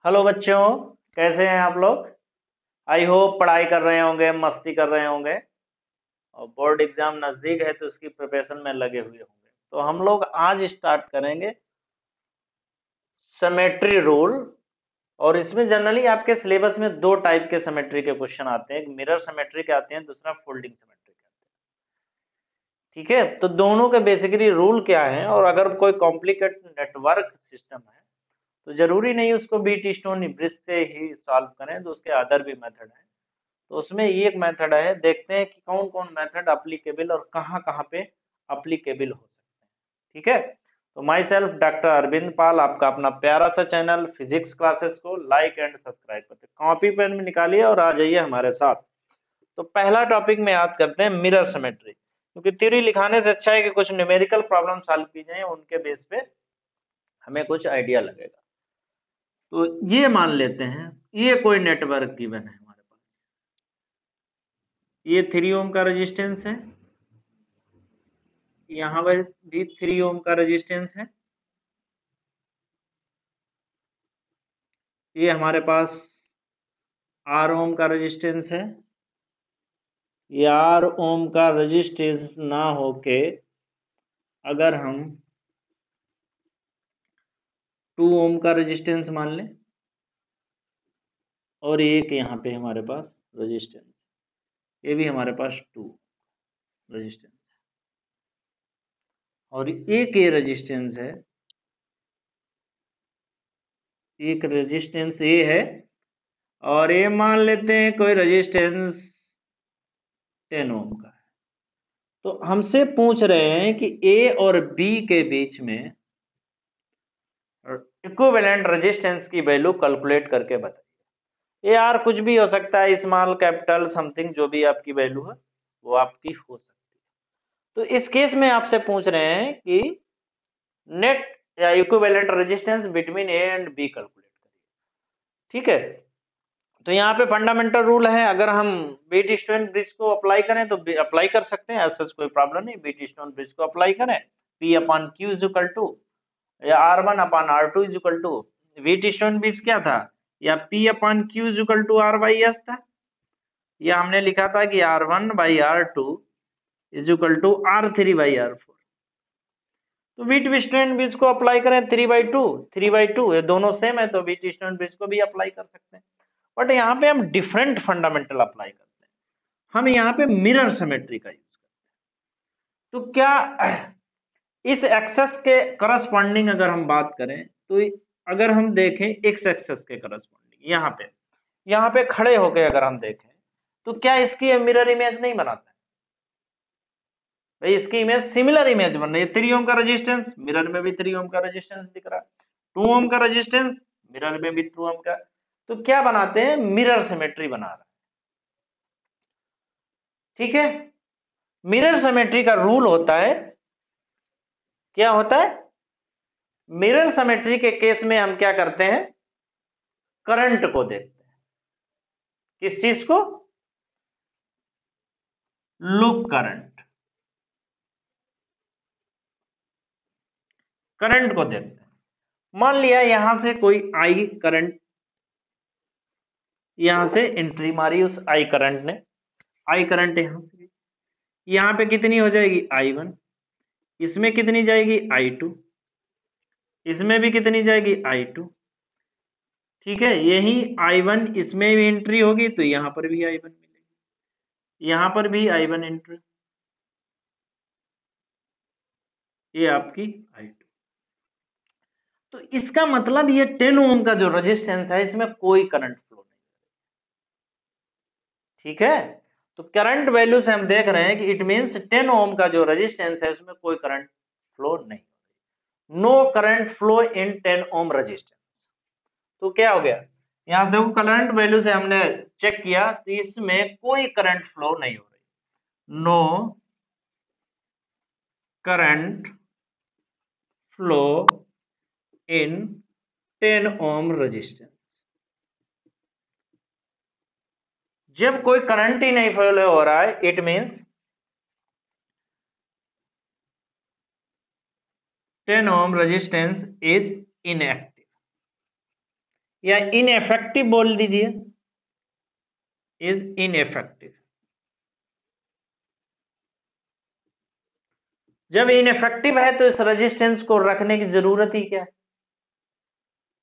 Hello बच्चों, कैसे हैं आप लोग। आई होप पढ़ाई कर रहे होंगे, मस्ती कर रहे होंगे और बोर्ड एग्जाम नज़दीक है तो उसकी प्रिपरेशन में लगे हुए होंगे। तो हम लोग आज स्टार्ट करेंगे सिमेट्री रूल। और इसमें जनरली आपके सिलेबस में दो टाइप के सिमेट्री के क्वेश्चन आते हैं, एक मिरर सिमेट्री के आते हैं, दूसरा फोल्डिंग सिमेट्री के आते हैं। ठीक है, तो दोनों के बेसिकली रूल क्या है, और अगर कोई कॉम्प्लिकेटेड नेटवर्क सिस्टम है तो जरूरी नहीं उसको बीट स्टोन ब्रिज से ही सॉल्व करें, तो उसके अदर भी मेथड हैं। तो उसमें ये एक मेथड है, देखते हैं कि कौन कौन मेथड अप्लीकेबल और कहाँ कहाँ पे अप्लीकेबल हो सकते हैं। ठीक है, तो माई सेल्फ डॉक्टर अरविंद पाल, आपका अपना प्यारा सा चैनल फिजिक्स क्लासेस को लाइक एंड सब्सक्राइब करते, कॉपी पेन में निकालिए और आ जाइए हमारे साथ। तो पहला टॉपिक में याद करते हैं मिरर सिमेट्री, क्योंकि थ्योरी लिखाने से अच्छा है कि कुछ न्यूमेरिकल प्रॉब्लम सॉल्व की जाए, उनके बेस पे हमें कुछ आइडिया लगेगा। तो ये मान लेते हैं ये कोई नेटवर्क गिवन है हमारे पास, ये 3 ओम का रेजिस्टेंस है, यहाँ पर भी 3 ओम का रेजिस्टेंस है, ये हमारे पास आर ओम का रेजिस्टेंस है। ये आर ओम का रेजिस्टेंस ना होके अगर हम 2 ओम का रेजिस्टेंस मान लें, और एक यहाँ पे हमारे पास रेजिस्टेंस, ये भी हमारे पास 2 रेजिस्टेंस है, और एक ये रेजिस्टेंस है, एक रेजिस्टेंस ये है, और ये मान लेते हैं कोई रेजिस्टेंस 10 ओम का है। तो हमसे पूछ रहे हैं कि ए और बी के बीच में इक्विवेलेंट रेजिस्टेंस की वैल्यू कैलकुलेट करके बताइए। ये यार कुछ भी हो सकता है, स्मॉल कैपिटल समथिंग, जो भी आपकी वैल्यू है वो आपकी हो सकती है। तो इस केस में आपसे पूछ रहे हैं कि नेट या equivalent resistance between A and B calculate करिए। ठीक है, तो यहाँ पे फंडामेंटल रूल है, अगर हम बीट स्टोन ब्रिज को अप्लाई करें तो अप्लाई कर सकते हैं, ऐसा कोई प्रॉब्लम नहीं। बीट स्टोन ब्रिज को अप्लाई करें, P upon Q is equal to, या R one upon R two is equal to, Wheatstone bridge क्या था, या P upon Q is equal to R by S था, या हमने लिखा था कि R one by R two is equal to R three by R four. तो बीट स्टोन ब्रिज को अप्लाई करें, 3/2 ये दोनों सेम है, तो बीट स्टोन ब्रिज को भी अप्लाई कर सकते हैं। बट यहाँ पे हम डिफरेंट फंडामेंटल अप्लाई करते हैं, हम यहाँ पे मिरर सिमेट्री का यूज करते हैं। तो क्या इस एक्सेस के करस्पॉन्डिंग अगर हम बात करें, तो अगर हम देखें एक्स एक्सेस के करस्पॉन्डिंग यहाँ पे खड़े होके अगर हम देखें, तो क्या इसकी मिरर इमेज नहीं बनाता है भाई, इसकी इमेज सिमिलर इमेज बन रही है। 3 ओम का रेजिस्टेंस, मिरर में भी 3 ओम का रेजिस्टेंस दिख रहा है, 2 ओम का रेजिस्टेंस, मिरर में भी 2 ओम का। तो क्या बनाते हैं, मिरर सिमेट्री बना रहा है। ठीक है, मिरर सिमेट्री का रूल होता है, क्या होता है, मिरर सिमेट्री के केस में हम क्या करते हैं, करंट को देखते हैं। किस चीज को, लूप करंट, करंट को देखते हैं। मान लिया यहां से कोई आई करंट यहां से एंट्री मारी, उस आई करंट ने, आई करंट यहां से, यहां पे कितनी हो जाएगी आई वन, इसमें कितनी जाएगी आई टू, इसमें भी कितनी जाएगी आई टू। ठीक है, यही आई वन इसमें भी एंट्री होगी तो यहां पर भी आई वन मिलेगी, यहां पर भी आई वन एंट्री, ये आपकी आई टू। तो इसका मतलब ये 10 ओम का जो रेजिस्टेंस है इसमें कोई करंट फ्लो नहीं। ठीक है, तो करंट वैल्यू से हम देख रहे हैं कि इट मींस 10 ओम का जो रेजिस्टेंस है उसमें कोई करंट फ्लो नहीं, no current flow in 10 ohm resistance. तो क्या हो गया, यहां देखो करंट वैल्यू से हमने चेक किया तो इसमें कोई करंट फ्लो नहीं हो रही, no current flow in 10 ohm resistance. जब कोई करंट ही नहीं फ्लो हो रहा है, it means 10 ohm resistance is inactive, या इनएफेक्टिव बोल दीजिए, इज इनएफेक्टिव। जब इनएफेक्टिव है तो इस रेजिस्टेंस को रखने की जरूरत ही क्या है?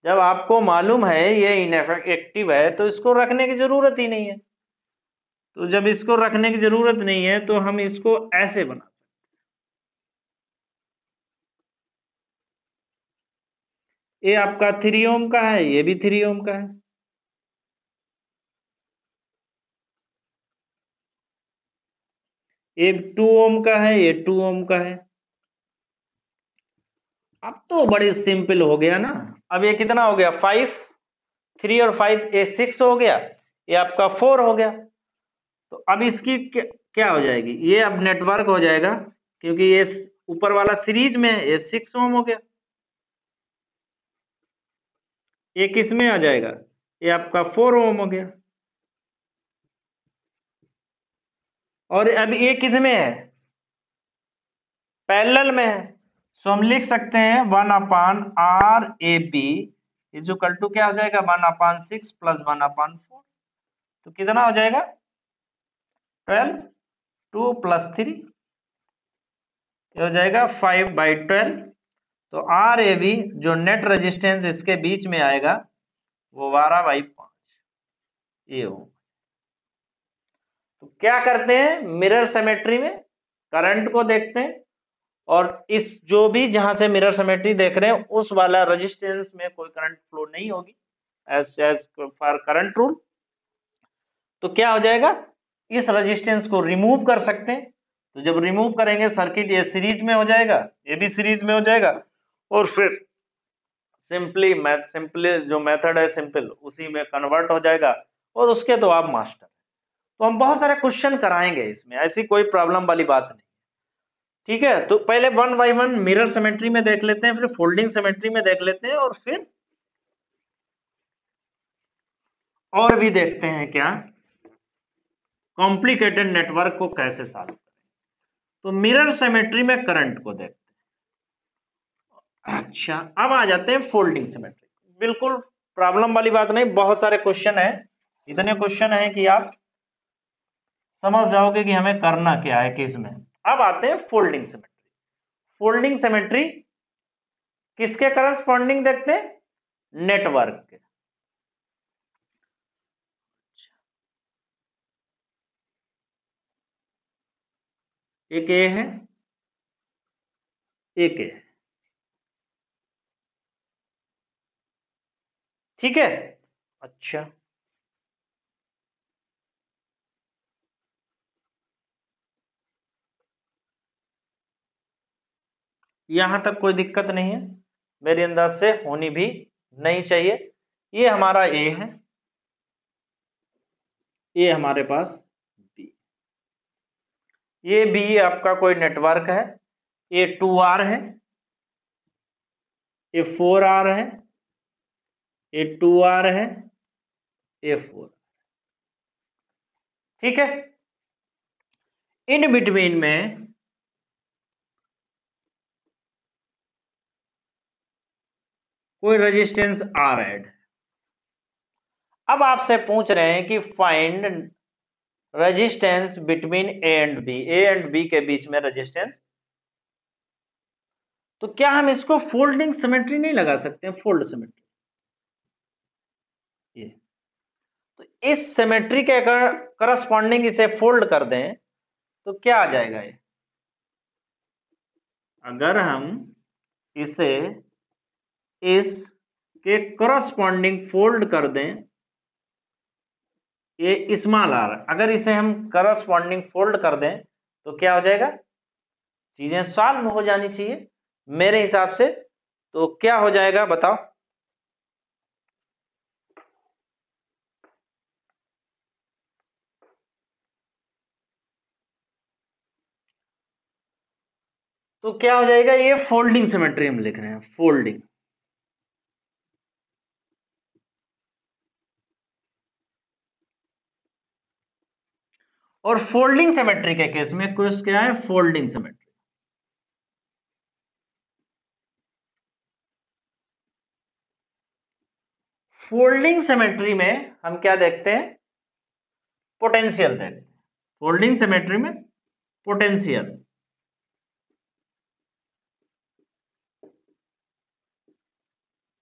जब आपको मालूम है ये इनएफेक्टिव है तो इसको रखने की जरूरत ही नहीं है। तो जब इसको रखने की जरूरत नहीं है तो हम इसको ऐसे बना सकते, ये आपका 3 ओम का है, ये भी 3 ओम का है। ये 2 ओम का है, ये 2 ओम का है। अब तो बड़ी सिंपल हो गया ना। अब ये कितना हो गया? 5, 3 और 5, ये 6 हो गया, ये आपका 4 हो गया। तो अब इसकी क्या हो जाएगी? ये अब नेटवर्क हो जाएगा, क्योंकि ये ऊपर वाला सीरीज में है, ये 6 ओम हो गया। ये किस में आ जाएगा? ये आपका 4 ओम हो गया। और अब ये किस में है? पैरेलल में है। सो हम लिख सकते हैं 1/RAB इज इक्वल टू क्या हो जाएगा? 1/6 प्लस 1/4। तो कितना हो जाएगा? 12, 2 प्लस 3 हो जाएगा 5/12। तो RAB जो नेट रेजिस्टेंस इसके बीच में आएगा वो 12/5 ये हो। तो क्या करते हैं? मिरर सिमेट्री में करंट को देखते हैं, और इस जो भी जहां से मिरर सिमेट्री देख रहे हैं उस वाला रेजिस्टेंस में कोई करंट फ्लो नहीं होगी एज फॉर करंट रूल। तो क्या हो जाएगा? इस रेजिस्टेंस को रिमूव कर सकते हैं। तो जब रिमूव करेंगे सर्किट ये सीरीज में हो जाएगा, ये भी सीरीज में हो जाएगा, और फिर सिंपली जो मेथड है सिंपल उसी में कन्वर्ट हो जाएगा, और उसके तो आप मास्टर। तो हम बहुत सारे क्वेश्चन कराएंगे इसमें, ऐसी कोई प्रॉब्लम वाली बात नहीं। ठीक है, तो पहले 1 बाय 1 मिरर सिमेट्री में देख लेते हैं, फिर फोल्डिंग सिमेट्री में देख लेते हैं, और फिर और भी देखते हैं क्या कॉम्प्लिकेटेड नेटवर्क को कैसे सॉल्व करें। तो मिरर सिमेट्री में करंट को देखते हैं। अच्छा, अब आ जाते हैं फोल्डिंग सिमेट्री। बिल्कुल प्रॉब्लम वाली बात नहीं, बहुत सारे क्वेश्चन है, इतने क्वेश्चन है कि आप समझ जाओगे कि हमें करना क्या है किस में। अब आते हैं फोल्डिंग सिमेट्री। फोल्डिंग सिमेट्री किसके करस्पॉन्डिंग देखते हैं? नेटवर्क के। एक ए है, एक ए, ठीक है। अच्छा, यहां तक कोई दिक्कत नहीं है, मेरे अंदाज से होनी भी नहीं चाहिए। ये हमारा ए है, ये हमारे पास बी, ये बी आपका कोई नेटवर्क है। ये 2R है, ये 4R है, ये 2R है, ये 4, ठीक है। इन बिटवीन में कोई रेजिस्टेंस आर ऐड। अब आपसे पूछ रहे हैं कि find resistance between A and B, A and B के बीच में रेजिस्टेंस। तो क्या हम इसको फोल्डिंग सिमेट्री नहीं लगा सकते हैं? फोल्ड सिमेट्री, ये तो इस सिमेट्री के करस्पॉन्डिंग इसे फोल्ड कर दें तो क्या आ जाएगा? ये अगर हम इसे इस के करस्पॉन्डिंग फोल्ड कर दें, ये स्मॉल आर, अगर इसे हम करस्पॉन्डिंग फोल्ड कर दें तो क्या हो जाएगा? चीजें सॉल्व हो जानी चाहिए मेरे हिसाब से। तो क्या हो जाएगा बताओ? तो क्या हो जाएगा? ये फोल्डिंग सिमेट्री हम लिख रहे हैं, फोल्डिंग। और फोल्डिंग सिमेट्री के केस में कुछ क्या है? Folding symmetry. फोल्डिंग सिमेट्री में हम क्या देखते हैं, पोटेंशियल देखते हैं। फोल्डिंग सिमेट्री में पोटेंशियल,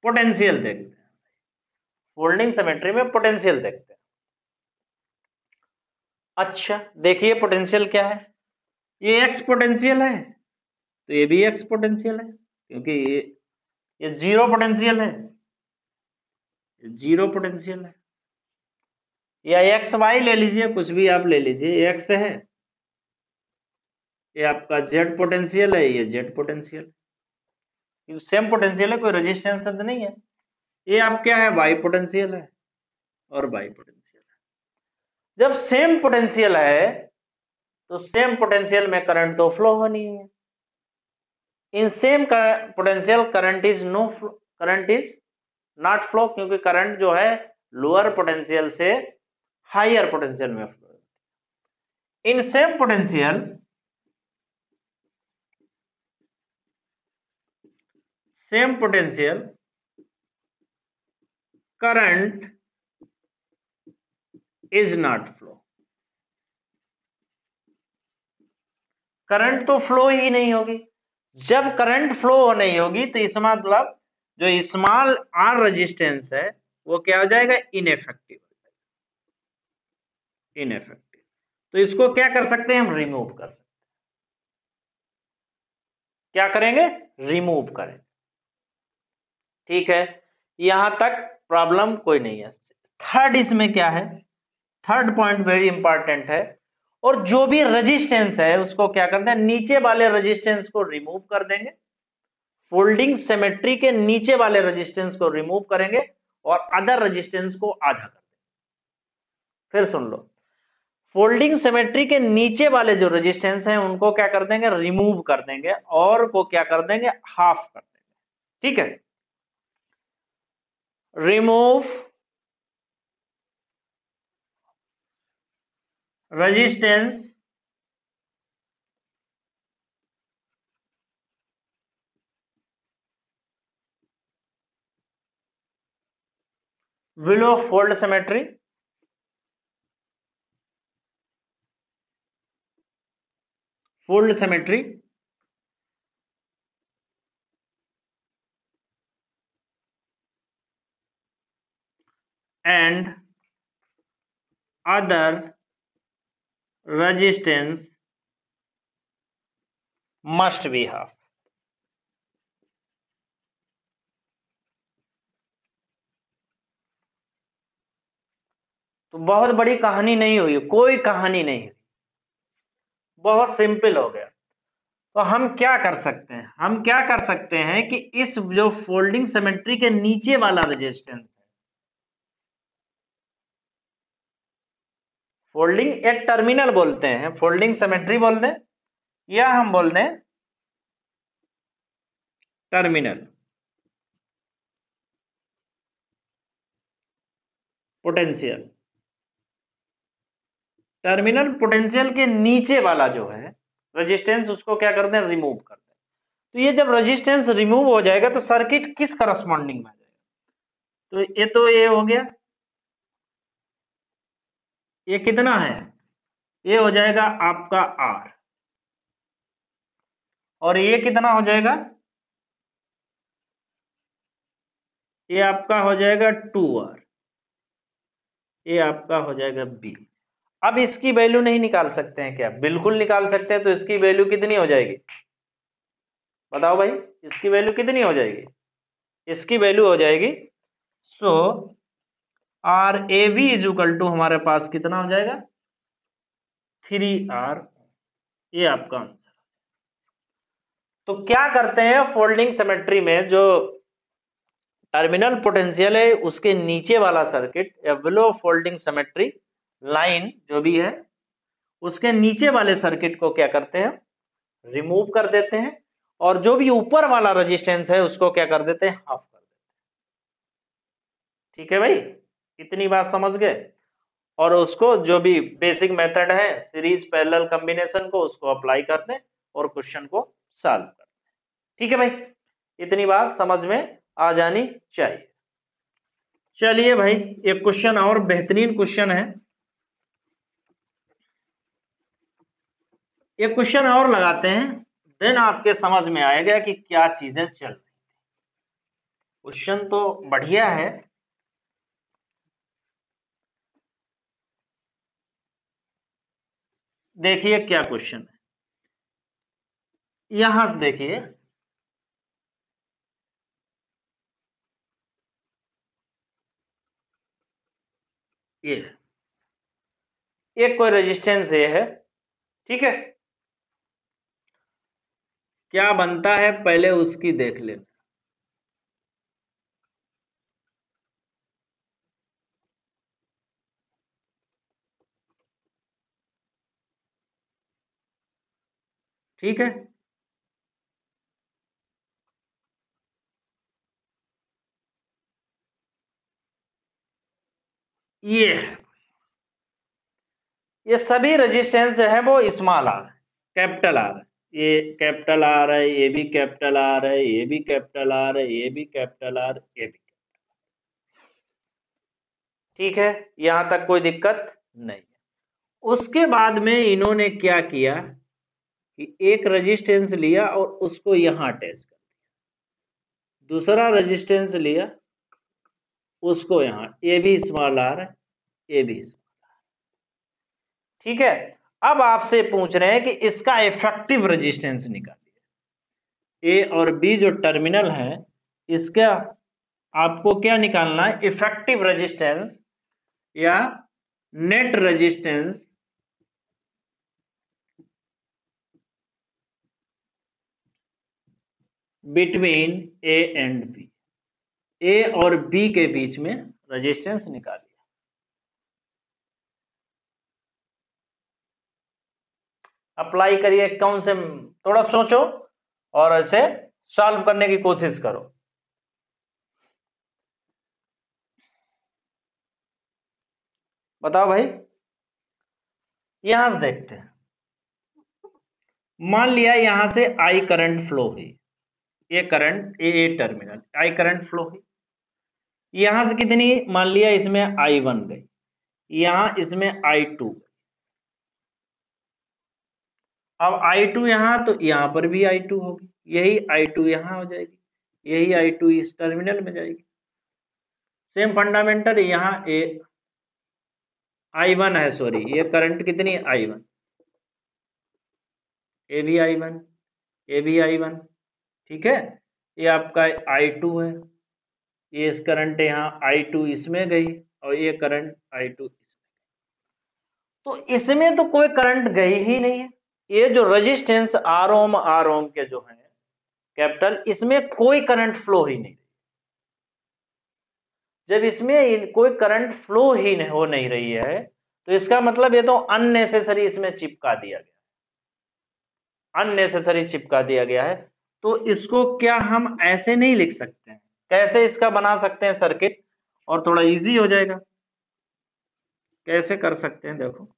पोटेंशियल देखते हैं। फोल्डिंग सिमेट्री में पोटेंशियल देखते हैं। अच्छा देखिए पोटेंशियल क्या है, ये एक्स पोटेंशियल है तो ये भी एक्स पोटेंशियल है, क्योंकि ये जीरो पोटेंशियल है, जीरो पोटेंशियल है। या एक्स वाई ले लीजिए, कुछ भी आप ले लीजिए, एक्स है, ये आपका जेड पोटेंशियल है, ये जेड पोटेंशियल, सेम पोटेंशियल है, कोई रेजिस्टेंस तो नहीं है। ये आप क्या है, वाई पोटेंशियल है और वाई पोटेंशियल है। जब सेम पोटेंशियल है तो सेम पोटेंशियल में करंट तो फ्लो होनी है। In same potential current is no flow, current is not flow, क्योंकि करंट जो है लोअर पोटेंशियल से हायर पोटेंशियल में flow. In same potential, same potential current is not flow, current तो फ्लो ही नहीं होगी। जब करंट फ्लो नहीं होगी तो इसका मतलब जो स्मॉल आर रेजिस्टेंस है वो क्या हो जाएगा, इनएफेक्टिव, इनएफेक्टिव। तो इसको क्या कर सकते हैं हम, रिमूव कर सकते हैं। क्या करेंगे, रिमूव करेंगे। ठीक है, यहां तक प्रॉब्लम कोई नहीं है। थर्ड इसमें क्या है, थर्ड पॉइंट वेरी इंपॉर्टेंट है, और जो भी रेजिस्टेंस है उसको क्या करते हैं, नीचे वाले रेजिस्टेंस को रिमूव कर देंगे। फोल्डिंग सिमेट्री के नीचे वाले रेजिस्टेंस को रिमूव करेंगे और अदर रेजिस्टेंस को आधा कर देंगे। फिर सुन लो, फोल्डिंग सिमेट्री के नीचे वाले जो रेजिस्टेंस हैं उनको क्या कर देंगे, रिमूव कर देंगे, और को क्या कर देंगे, हाफ कर देंगे। ठीक है, remove resistance below fold symmetry, fold symmetry and other resistance must be half। तो बहुत बड़ी कहानी नहीं हुई, कोई कहानी नहीं हुई, बहुत सिंपल हो गया। तो हम क्या कर सकते हैं, हम क्या कर सकते हैं कि इस जो फोल्डिंग सिमेट्री के नीचे वाला रेजिस्टेंस है, फोल्डिंग एक टर्मिनल बोलते हैं, फोल्डिंग सिमेट्री बोल दें या हम बोल दें टर्मिनल पोटेंशियल। टर्मिनल पोटेंशियल के नीचे वाला जो है रेजिस्टेंस उसको क्या करते हैं, रिमूव करते हैं। तो ये जब रेजिस्टेंस रिमूव हो जाएगा तो सर्किट किस करस्पॉन्डिंग में आ जाएगा, तो ये हो गया, ये कितना है, ये हो जाएगा आपका R, और ये कितना हो जाएगा, ये आपका हो जाएगा 2R, ये आपका हो जाएगा B। अब इसकी वैल्यू नहीं निकाल सकते हैं क्या, बिल्कुल निकाल सकते हैं। तो इसकी वैल्यू कितनी हो जाएगी, बताओ भाई, इसकी वैल्यू कितनी हो जाएगी, इसकी वैल्यू हो जाएगी, so R A V is equal to हमारे पास कितना हो जाएगा, 3R। ये आपका आंसर। तो क्या करते हैं, फोल्डिंग सिमेट्री में जो टर्मिनल पोटेंशियल है उसके नीचे वाला सर्किट या बिलो फोल्डिंग सिमेट्री लाइन जो भी है उसके नीचे वाले सर्किट को क्या करते हैं, रिमूव कर देते हैं, और जो भी ऊपर वाला रेजिस्टेंस है उसको क्या कर देते हैं, हाफ कर देते हैं। ठीक है भाई, इतनी बात समझ गए। और उसको जो भी बेसिक मेथड है सीरीज पैरेलल कॉम्बिनेशन को उसको अप्लाई करते हैं और क्वेश्चन को सॉल्व करते हैं। ठीक है भाई, इतनी बात समझ में आ जानी चाहिए। चलिए भाई, एक क्वेश्चन और बेहतरीन क्वेश्चन है, एक क्वेश्चन और लगाते हैं, देन आपके समझ में आएगा कि क्या चीजें चल रही। क्वेश्चन तो बढ़िया है। देखिए क्या क्वेश्चन है, यहां से देखिए, ये एक कोई रेजिस्टेंस ये है, ठीक है, क्या बनता है पहले उसकी देख लेते। ठीक है, ये है, ये सभी रेजिस्टेंस जो है वो स्मॉल आर है, कैपिटल आर है, ये कैपिटल आर है, ये भी कैपिटल आर है, ये भी कैपिटल आर है, ये भी कैपिटल आर, ये भी। ठीक है, यहां तक कोई दिक्कत नहीं है। उसके बाद में इन्होंने क्या किया कि एक रेजिस्टेंस लिया और उसको यहां अटैच कर, दूसरा रेजिस्टेंस लिया उसको यहां, ये भी स्मॉल आर है, ये भी स्मॉल। ठीक है, अब आपसे पूछ रहे हैं कि इसका इफेक्टिव रेजिस्टेंस निकालिए। ए और बी जो टर्मिनल है, इसका आपको क्या निकालना है, इफेक्टिव रेजिस्टेंस या net resistance between A and B, A और बी के बीच में रेजिस्टेंस निकालिए। अप्लाई करिए, कौन से, थोड़ा सोचो और इसे सॉल्व करने की कोशिश करो। बताओ भाई, यहां से देखते हैं, मान लिया यहां से आई करंट फ्लो हुई, ये current A terminal I current flow हुई, यहां से कितनी, मान लिया इसमें आई वन गई, यहां इसमें आई टू, अब आई टू यहां, तो यहां पर भी आई टू होगी, यही आई टू यहां हो जाएगी, यही आई टू इस टर्मिनल में जाएगी। सेम फंडामेंटल यहां ए आई वन है, सॉरी ये करंट कितनी, आई वन, ए भी आई वन, ए भी आई वन, ठीक है, ये आपका आई टू है, ये इस करंट यहाँ आई टू इसमें गई और ये करंट आई टू इसमें, तो इसमें तो कोई करंट गई ही नहीं है, ये जो रेजिस्टेंस आर ओम के जो है कैपिटल, इसमें कोई करंट फ्लो ही नहीं, जब इसमें कोई करंट फ्लो ही नहीं हो नहीं रही है, तो इसका मतलब ये तो अननेसेसरी इसमें चिपका दिया गया, अननेसेसरी चिपका दिया गया है। तो इसको क्या हम ऐसे नहीं लिख सकते हैं, कैसे इसका बना सकते हैं सर्किट और थोड़ा इजी हो जाएगा, कैसे कर सकते हैं देखो,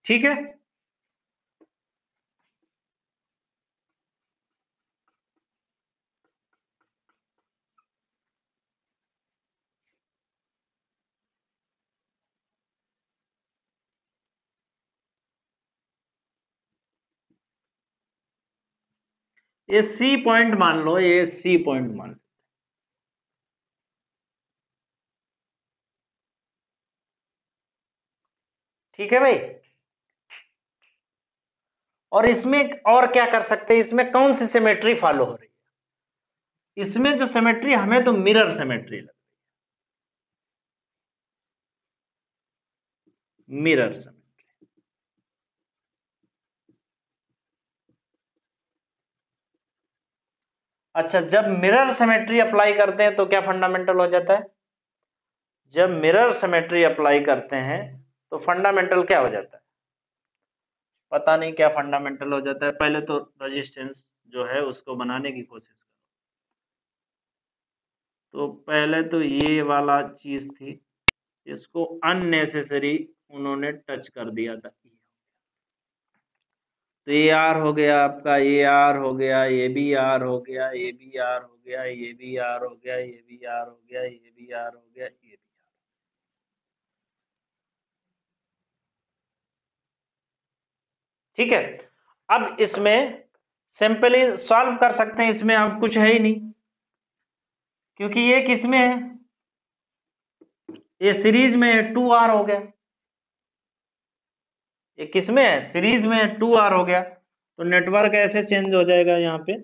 ठीक है, ये सी पॉइंट मान लो, ये सी पॉइंट मान लो, ठीक है भाई। और इसमें और क्या कर सकते हैं, इसमें कौन सी सिमेट्री फॉलो हो रही है, इसमें जो सिमेट्री हमें तो मिरर सिमेट्री लग, मिरर सिमेट्री। अच्छा, जब मिरर सिमेट्री अप्लाई करते हैं तो क्या फंडामेंटल हो जाता है, जब मिरर सिमेट्री अप्लाई करते हैं तो फंडामेंटल क्या हो जाता है, पता नहीं क्या फंडामेंटल हो जाता है, पहले तो रेजिस्टेंस जो है उसको बनाने की कोशिश करो। तो पहले तो ये वाला चीज थी, इसको अननेसेसरी उन्होंने टच कर दिया था, तो ये आर हो गया आपका, ये आर हो गया, ये भी आर हो गया, ये भी आर हो गया, ये भी आर हो गया, ये भी आर हो गया, ये भी आर हो गया, ये भी। ठीक है। अब इसमें सिंपली सॉल्व कर सकते हैं, इसमें अब कुछ है ही नहीं, क्योंकि ये किसमें है, ये सीरीज में है, 2r हो गया। ये किसमें है, सीरीज में है, 2r हो गया। तो नेटवर्क ऐसे चेंज हो जाएगा यहाँ पे,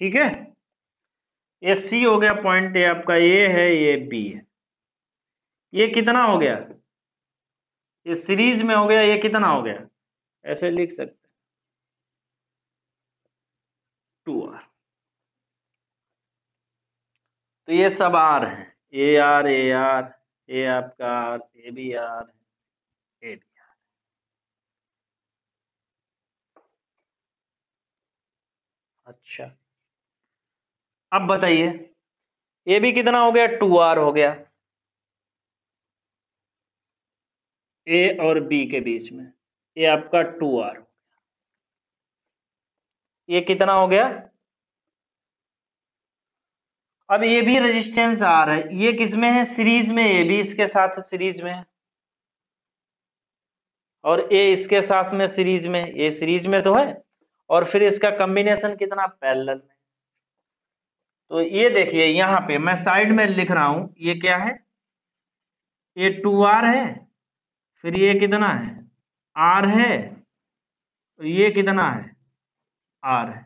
ठीक है। ये सी हो गया पॉइंट, ये आपका ए है, ये बी है। ये कितना हो गया, ये सीरीज में हो गया, ये कितना हो गया, ऐसे लिख सकते हैं 2r। तो ये सब आर है, ए आर, ए आर, ए आपका R, A B R, A B. अच्छा, अब बताइए, ये भी कितना हो गया, 2r हो गया, ए और बी के बीच में, ये आपका 2r। ये कितना हो गया, अब ये भी रेजिस्टेंस आर है, ये किसमें है, सीरीज में, ये भी इसके साथ सीरीज में है, और ए इसके साथ में सीरीज में, ये सीरीज में तो है, और फिर इसका कॉम्बिनेशन कितना, पैरेलल में। तो ये देखिए यहाँ पे मैं साइड में लिख रहा हूं, ये क्या है, ये 2r है, फिर ये कितना है, r है, तो ये कितना है, r है।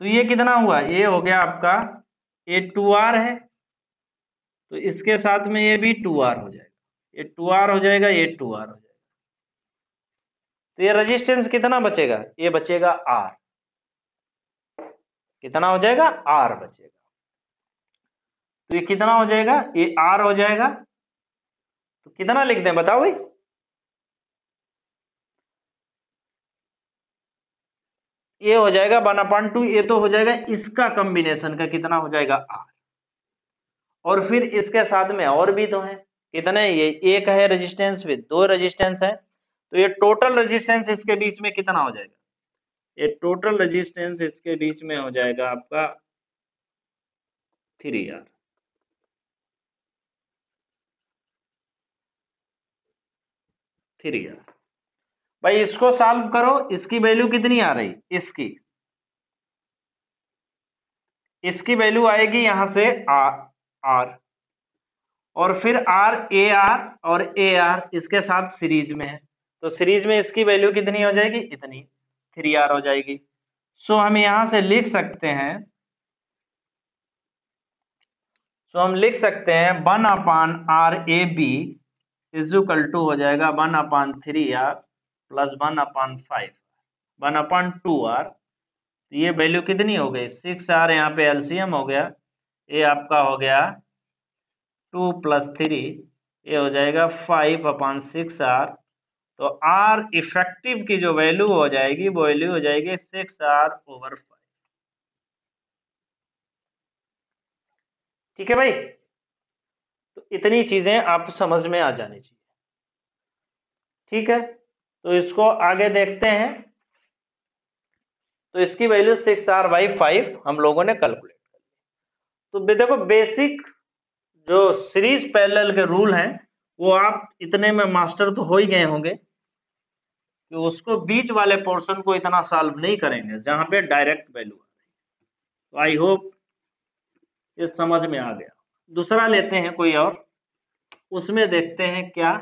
तो ये कितना हुआ, ये हो गया आपका, ये 2r है, तो इसके साथ में ये भी 2r हो जाएगा, ये 2r हो जाएगा, ये 2r हो जाएगा। तो ये रेजिस्टेंस कितना बचेगा, ये बचेगा r, कितना हो जाएगा, r बचेगा। तो ये कितना हो जाएगा, ये r हो जाएगा, तो कितना लिखते हैं बताओ भाई, ये हो जाएगा 1/2, ये तो हो जाएगा इसका कॉम्बिनेशन का, कितना हो जाएगा r, और फिर इसके साथ में और भी तो है, कितने, ये एक है रेजिस्टेंस, फिर 2 रेजिस्टेंस है, तो ये टोटल रेजिस्टेंस इसके बीच में कितना हो जाएगा, ये टोटल रेजिस्टेंस इसके बीच में हो जाएगा आपका 3r। 3r भाई, इसको सॉल्व करो, इसकी वैल्यू कितनी आ रही, इसकी वैल्यू आएगी यहां से आर, और फिर आर, ए आर और ए आर इसके साथ सीरीज में है, तो सीरीज में इसकी वैल्यू कितनी हो जाएगी, इतनी, 3r हो जाएगी। सो हम यहां से लिख सकते हैं, हम लिख सकते हैं 1/r(ab) इज इक्वल टू हो जाएगा 1/3r प्लस 1/5, 1/2r। ये वैल्यू कितनी हो गई, 6r, यहाँ पे एलसीएम हो गया, ये आपका हो गया 2 + 3, ये हो जाएगा 5/6r। तो r इफेक्टिव की जो वैल्यू हो जाएगी, वो वैल्यू हो जाएगी 6r/5। ठीक है भाई, तो इतनी चीजें आप समझ में आ जानी चाहिए। ठीक है, तो इसको आगे देखते हैं। तो इसकी वैल्यू 6r/5 हम लोगों ने कैलकुलेट कर ली। तो देखो, बेसिक जो सीरीज पैरेलल के रूल हैं, वो आप इतने में मास्टर तो हो ही गए होंगे, कि उसको बीच वाले पोर्शन को इतना सॉल्व नहीं करेंगे जहां पे डायरेक्ट वैल्यू आ रही है। तो आई होप ये समझ में आ गया। दूसरा लेते हैं कोई और, उसमें देखते हैं क्या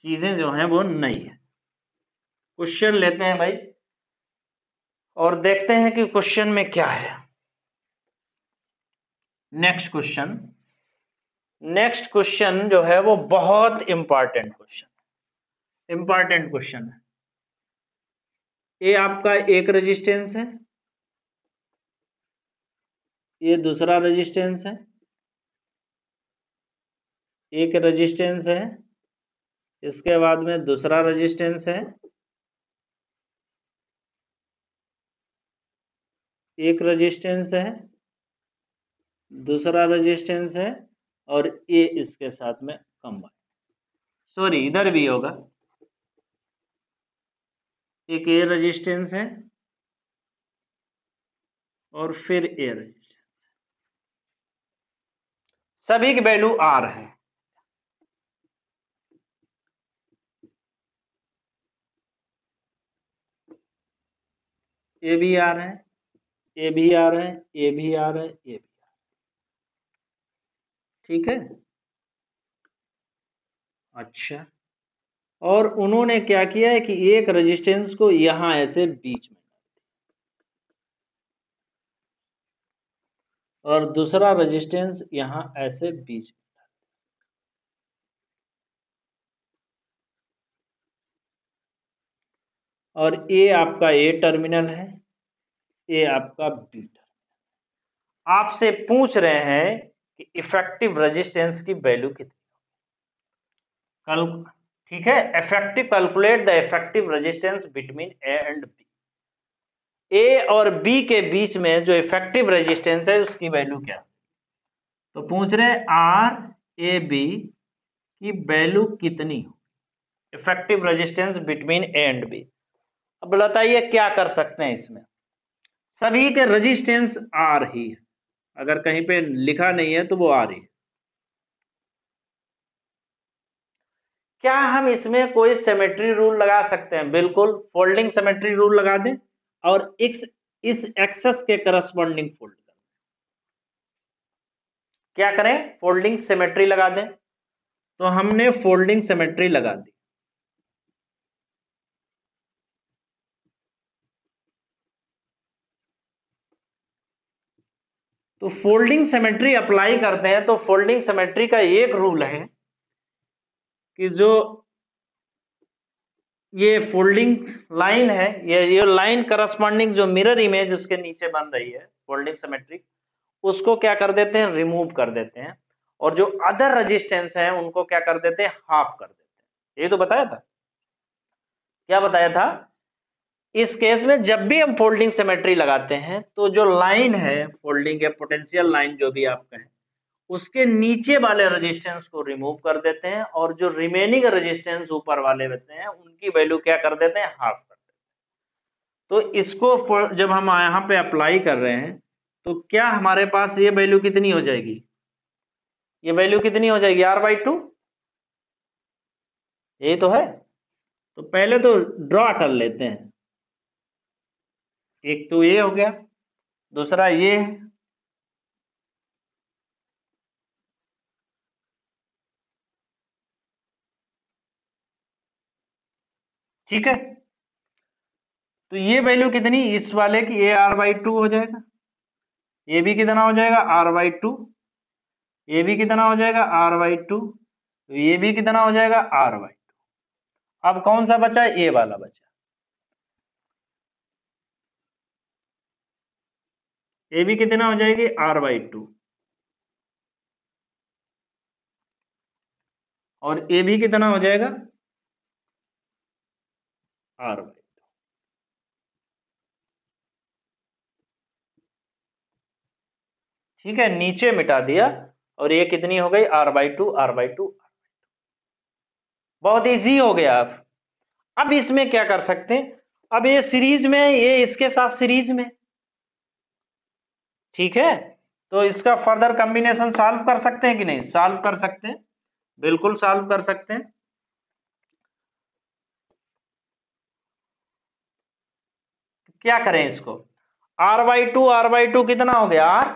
चीजें जो हैं वो नई है। क्वेश्चन लेते हैं भाई, और देखते हैं कि क्वेश्चन में क्या है। नेक्स्ट क्वेश्चन जो है वो बहुत इंपॉर्टेंट क्वेश्चन है। ये आपका एक रेजिस्टेंस है, ये दूसरा रेजिस्टेंस है, एक रेजिस्टेंस है, इसके बाद में दूसरा रेजिस्टेंस है, एक रेजिस्टेंस है, दूसरा रेजिस्टेंस है, और ये इसके साथ में कंबाइन, सॉरी इधर भी होगा, एक ये रेजिस्टेंस है और फिर ये रेजिस्टेंस, सभी की वैल्यू आर है। ये भी आर है, ये भी आर है, ये भी आर है, ये भी आर, ठीक है। अच्छा, और उन्होंने क्या किया है कि एक रेजिस्टेंस को यहां ऐसे बीच में और दूसरा रेजिस्टेंस यहां ऐसे बीच में, और ये आपका ए टर्मिनल है, ये आपका बी टर्मिनल। आपसे पूछ रहे हैं कि इफेक्टिव रेजिस्टेंस की वैल्यू कितनी, कल ठीक है, effective calculate the effective resistance between A and B. A और बी के बीच में जो इफेक्टिव रेजिस्टेंस है उसकी वैल्यू क्या, तो पूछ रहे हैं आर ए बी की वैल्यू कितनी हो, effective resistance between A and B. अब बताइए क्या कर सकते हैं इसमें, सभी के रेजिस्टेंस आर ही है, अगर कहीं पे लिखा नहीं है तो वो आर ही है। क्या हम इसमें कोई सिमेट्री रूल लगा सकते हैं, बिल्कुल फोल्डिंग सिमेट्री रूल लगा दें और इस एक्सेस के करस्पॉन्डिंग फोल्ड करें, क्या करें, फोल्डिंग सिमेट्री लगा दें। तो हमने फोल्डिंग सिमेट्री लगा दी, तो फोल्डिंग सिमेट्री अप्लाई करते हैं, तो फोल्डिंग सिमेट्री का एक रूल है कि जो ये फोल्डिंग लाइन है, ये लाइन करस्पॉन्डिंग जो मिरर इमेज उसके नीचे बन रही है फोल्डिंग सिमेट्री, उसको क्या कर देते हैं, रिमूव कर देते हैं, और जो अदर रेजिस्टेंस है उनको क्या कर देते हैं, हाफ कर देते हैं। ये तो बताया था, क्या बताया था, इस केस में जब भी हम फोल्डिंग सिमेट्री लगाते हैं तो जो लाइन है फोल्डिंग या पोटेंशियल लाइन जो भी आप कहें, उसके नीचे वाले रेजिस्टेंस को रिमूव कर देते हैं, और जो रिमेनिंग रेजिस्टेंस ऊपर वाले होते हैं उनकी वैल्यू क्या कर देते हैं, हाफ कर देते हैं। तो इसको जब हम यहाँ पे अप्लाई कर रहे हैं तो क्या हमारे पास ये वैल्यू कितनी हो जाएगी, ये वैल्यू कितनी हो जाएगी, R/2, यही तो है। तो पहले तो ड्रॉ कर लेते हैं, एक तो ये हो गया, दूसरा ये है, ठीक है। तो ये वैल्यू कितनी, इस वाले की AR/2 हो जाएगा, ये भी कितना हो जाएगा R/2, ये भी कितना हो जाएगा R/2, तो ये भी कितना हो जाएगा R/2। अब कौन सा बचा, ये वाला बचा, ये भी कितना हो जाएगी R/2, और ये भी कितना हो जाएगा R/2, ठीक है, नीचे मिटा दिया, और ये कितनी हो गई R/2, R/2। बहुत इजी हो गया। अब इसमें क्या कर सकते हैं, अब ये सीरीज में, ये इसके साथ सीरीज में, ठीक है, तो इसका फर्दर कॉम्बिनेशन सॉल्व कर सकते हैं कि नहीं, सॉल्व कर सकते हैं, बिल्कुल सॉल्व कर सकते हैं। क्या करें इसको, R/2 कितना हो गया R,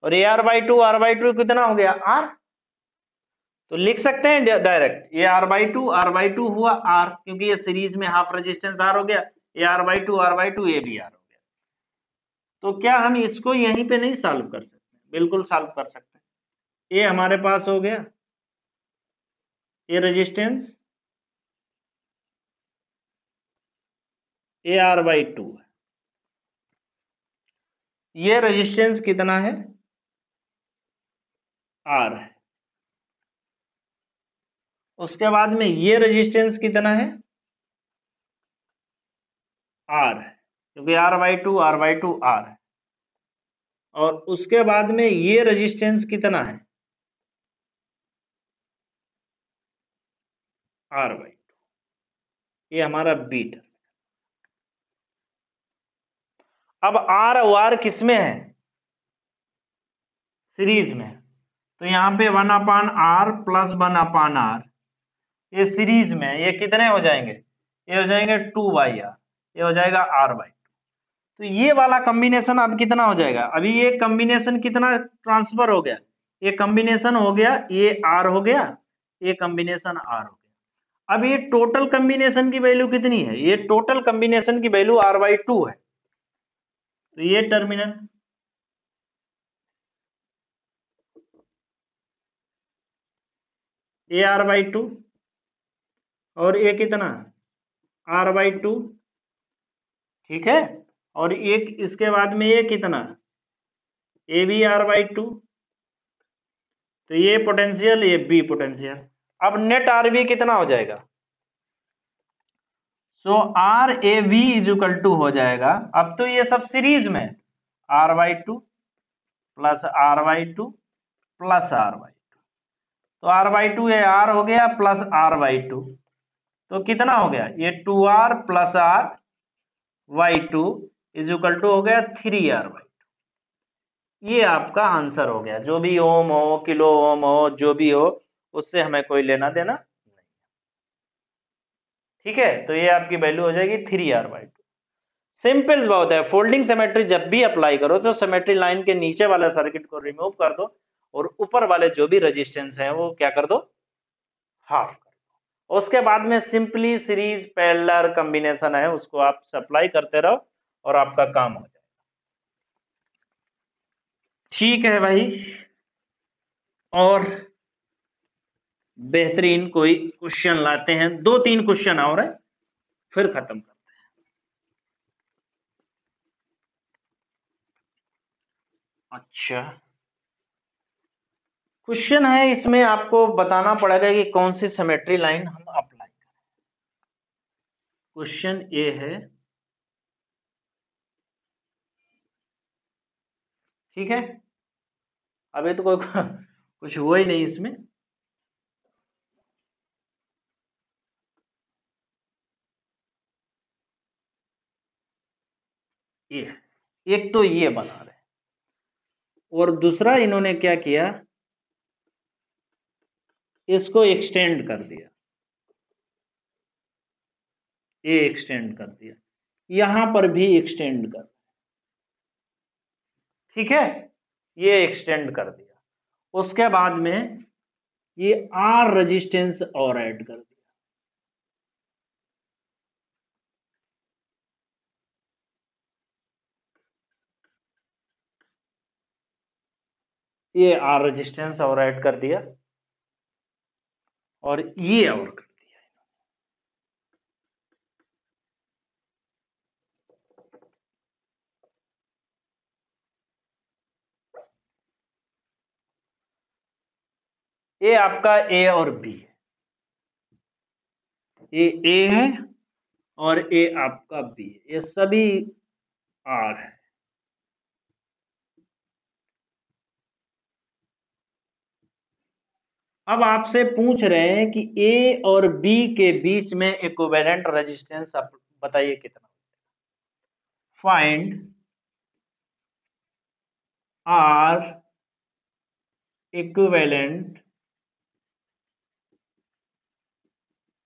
और AR/2 कितना हो गया R, तो लिख सकते हैं डायरेक्ट, ये R/2 हुआ R, क्योंकि ये सीरीज में हाफ रेजिस्टेंस R हो गया, ये R/2 ये भी R हो गया। तो क्या हम इसको यहीं पे नहीं सॉल्व कर सकते, बिल्कुल सॉल्व कर सकते हैं। ये हमारे पास हो गया, ये रेजिस्टेंस AR/2 है, ये रेजिस्टेंस कितना है, R है। उसके बाद में ये रेजिस्टेंस कितना है, R है, क्योंकि R/2 R है। और उसके बाद में ये रेजिस्टेंस कितना है, R/2। ये हमारा बीट। अब R और R किस में है, सीरीज में। तो यहाँ पे 1/R प्लस 1/R, ये सीरीज में, ये कितने हो जाएंगे, ये हो जाएंगे 2/R, ये हो जाएगा R/2। तो ये वाला कॉम्बिनेशन अब कितना हो जाएगा, अभी ये कॉम्बिनेशन कितना ट्रांसफर हो गया, ये कॉम्बिनेशन हो गया, ये R हो गया, ये कॉम्बिनेशन R हो गया। अब ये टोटल कॉम्बिनेशन की वैल्यू कितनी है, ये टोटल कॉम्बिनेशन की वैल्यू R/2 है। तो ये टर्मिनल, ये R/2 और ये कितना, R/2, ठीक है। और एक इसके बाद में ये कितना, ये भी R/2। तो ये पोटेंशियल, ये बी पोटेंशियल। अब नेट RV कितना हो जाएगा, सो RAV इज इक्वल टू हो जाएगा, अब तो ये सब सीरीज में, R/2 plus R/2 plus R/2। तो R/2 ये R हो गया प्लस R/2, तो कितना हो गया, ये 2R plus R/2 is equal to हो गया 3R/2। ये आपका आंसर हो गया, जो भी ओम हो, किलो ओम हो, जो भी हो, उससे हमें कोई लेना देना नहीं। ठीक है, तो ये आपकी वैल्यू हो जाएगी 3R/2। सिंपल बहुत है। फोल्डिंग सिमेट्री जब भी अप्लाई करो तो सिमेट्री लाइन के नीचे वाले सर्किट को रिमूव कर दो और ऊपर वाले जो भी रेजिस्टेंस है वो क्या कर दो, हाफ कर दो। उसके बाद में सिंपली सीरीज पैरेलल कॉम्बिनेशन है, उसको आप सप्लाई करते रहो और आपका काम हो जाए। ठीक है भाई, और बेहतरीन कोई क्वेश्चन लाते हैं, 2-3 क्वेश्चन और है, फिर खत्म करते हैं। अच्छा, क्वेश्चन है, इसमें आपको बताना पड़ेगा कि कौन सी सिमेट्री लाइन हम अप्लाई करें। क्वेश्चन ये है, ठीक है। अभी तो कोई कुछ हुआ ही नहीं इसमें। ये एक तो ये बना रहे, और दूसरा इन्होंने क्या किया, इसको एक्सटेंड कर दिया, ये एक्सटेंड कर दिया, यहां पर भी एक्सटेंड कर, ठीक है, ये एक्सटेंड कर दिया। उसके बाद में ये R रेजिस्टेंस और ऐड कर दिया, ये R रेजिस्टेंस और ऐड कर दिया, और ये और कर दिया। ये आपका A और B है, ये A है और ये आपका B है, ये सभी R है। अब आपसे पूछ रहे हैं कि A और B के बीच में इक्विवेलेंट रेजिस्टेंस आप बताइए कितना। Find R equivalent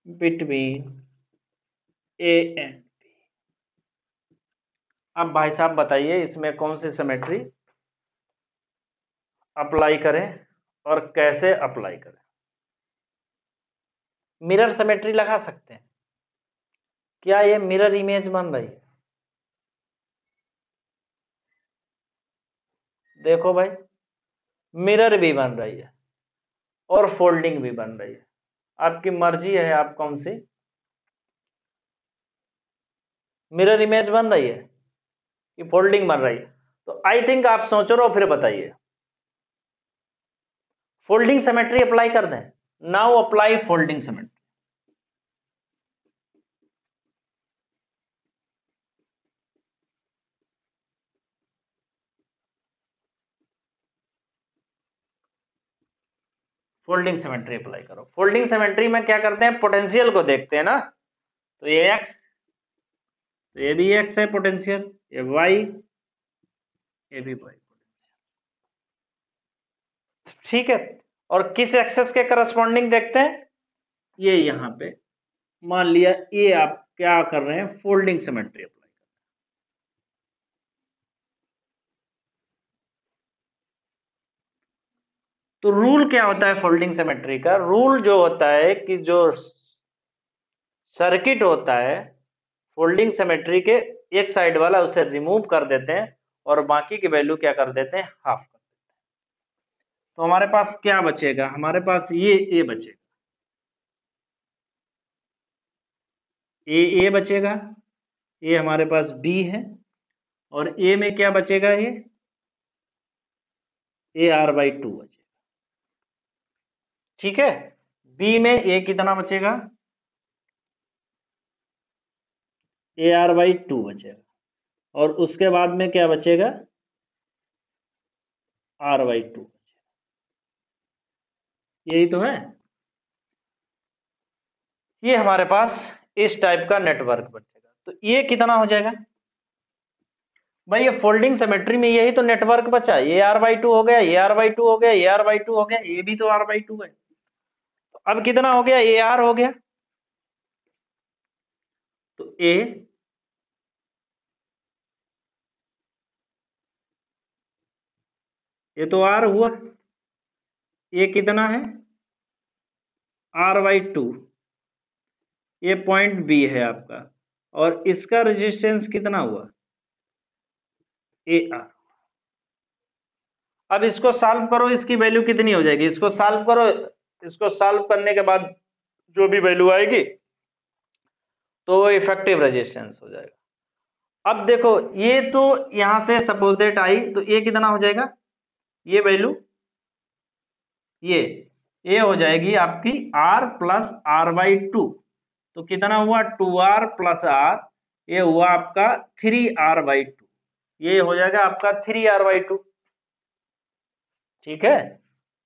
between A and B। अब भाई साहब बताइए, इसमें कौन सी सिमेट्री अप्लाई करें और कैसे अप्लाई करें। मिरर सिमेट्री लगा सकते हैं, क्या ये मिरर इमेज बन रही है, देखो भाई, मिरर भी बन रही है और फोल्डिंग भी बन रही है, आपकी मर्जी है आप कौन सी। मिरर इमेज बन रही है कि फोल्डिंग बन रही है, तो आई थिंक आप सोच रहे हो, फिर बताइए। फोल्डिंग सिमेट्री अप्लाई कर दें। Now apply folding symmetry. Folding symmetry apply करो। फोल्डिंग सिमेट्री में क्या करते हैं, पोटेंशियल को देखते हैं ना। तो ये एक्स, तो ये भी एक्स है पोटेंशियल, ये वाई, ये भी वाई पोटेंशियल। ठीक है, और किस एक्सेस के करस्पॉन्डिंग देखते हैं, ये यहां पे मान लिया ये आप क्या कर रहे हैं, फोल्डिंग सिमेट्री अप्लाई। तो रूल क्या होता है फोल्डिंग सिमेट्री का, रूल जो होता है कि जो सर्किट होता है फोल्डिंग सिमेट्री के एक साइड वाला उसे रिमूव कर देते हैं और बाकी की वैल्यू क्या कर देते हैं, हाफ कर देते हैं। तो हमारे पास क्या बचेगा, हमारे पास ये ए बचेगा, ए बचेगा, ये हमारे पास बी है, और ए में क्या बचेगा, ये ए आर बाई टू बचेगा। ठीक है, बी में ए कितना बचेगा, ए आर बाई टू बचेगा, और उसके बाद में क्या बचेगा, आर बाई टू बचेगा। यही तो है, ये हमारे पास इस टाइप का नेटवर्क बचेगा। तो ये कितना हो जाएगा भाई, ये फोल्डिंग सिमेट्री में यही तो नेटवर्क बचा, ये आर बाई टू हो गया, ये आर बाई टू हो गया, ये आर बाई टू हो गया, ये भी तो आर बाई टू है। तो अब कितना हो गया, ए आर हो गया, तो ए, ये तो आर हुआ, ये कितना है, आर बाई टू, ये पॉइंट बी है आपका, और इसका रेजिस्टेंस कितना हुआ, ए आर। अब इसको सॉल्व करो, इसकी वैल्यू कितनी हो जाएगी, इसको सॉल्व करो, इसको सॉल्व करने के बाद जो भी वैल्यू आएगी तो वो इफेक्टिव रेजिस्टेंस हो जाएगा। अब देखो ये तो यहां से सपोज दैट आई, तो ये कितना हो जाएगा, ये वैल्यू, ये हो जाएगी आपकी R plus R by two, तो कितना हुआ, टू आर प्लस आर, ये हुआ आपका थ्री आर बाई टू, ये हो जाएगा आपका थ्री आर बाई टू। ठीक है,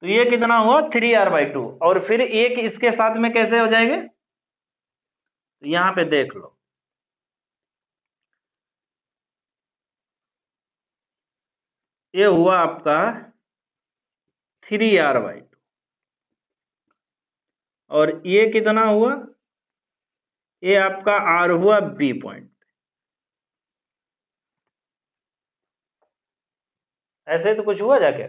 तो ये कितना हुआ, थ्री आर बाई टू, और फिर एक इसके साथ में कैसे हो जाएंगे, तो यहां पे देख लो, ये हुआ आपका थ्री आर बाई टू, और ये कितना हुआ, ये आपका आर हुआ बी पॉइंट। ऐसे तो कुछ हुआ जाके।